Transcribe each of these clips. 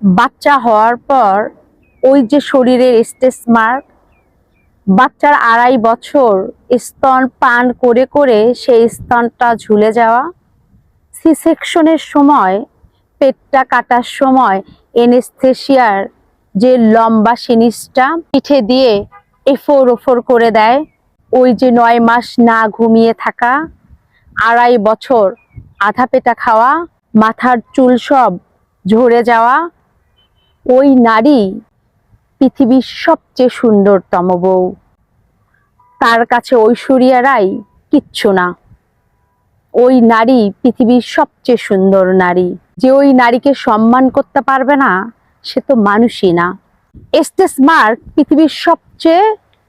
বাচ্চা হওয়ার পর ওই যে শরীরের স্ট্রেস মার্ক, বাচ্চার 2.5 বছর স্তন পান করে করে সেই স্তনটা ঝুলে যাওয়া, সি সেকশনের সময় পেটটা কাটার সময় এনেস্থেশিয়ার যে লম্বা সিনিসটা পিঠে দিয়ে এফোর ওফোর করে দেয়, ওই যে 9 মাস না ঘুমিয়ে থাকা, 2.5 বছর আধা পেটা খাওয়া, মাথার চুল সব ঝরে যাওয়া, ওই নারী পৃথিবীর সবচেয়ে সুন্দরতম বউ। তার কাছে ঐশ্বরিয়া রাই কিচ্ছু না। ওই নারী পৃথিবীর সবচেয়ে সুন্দর নারী। যে ওই নারীকে সম্মান করতে পারবে না, সে তো মানুষই না। স্টেজ মার্ক পৃথিবীর সবচেয়ে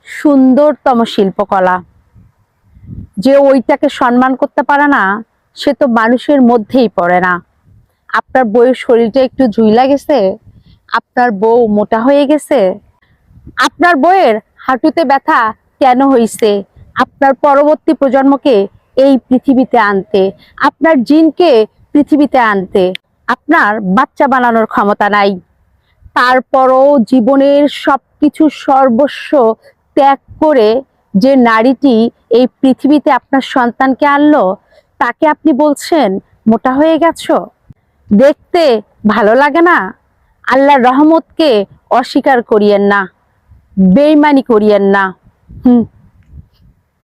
সুন্দরতম শিল্পকলা। যে ওইটাকে সম্মান করতে পারে না, সে তো মানুষের মধ্যেই পড়ে না। আপনার বউয়ের শরীরটা একটু ঝুইলা গেছে, আপনার বউ মোটা হয়ে গেছে, আপনার বউয়ের হাঁটুতে ব্যথা কেন হইছে? আপনার পরবর্তী প্রজন্মকে এই পৃথিবীতে আনতে, আপনার জিনকে পৃথিবীতে আনতে আপনার বাচ্চা বানানোর ক্ষমতা নাই। তারপরও জীবনের সবকিছু সর্বস্ব ত্যাগ করে যে নারীটি এই পৃথিবীতে আপনার সন্তানকে আনলো, তাকে আপনি বলছেন মোটা হয়ে গেছো? দেখতে ভালো লাগে না? আল্লাহর রহমতকে অস্বীকার করিয়েন না, বেঈমানি করিয়েন না।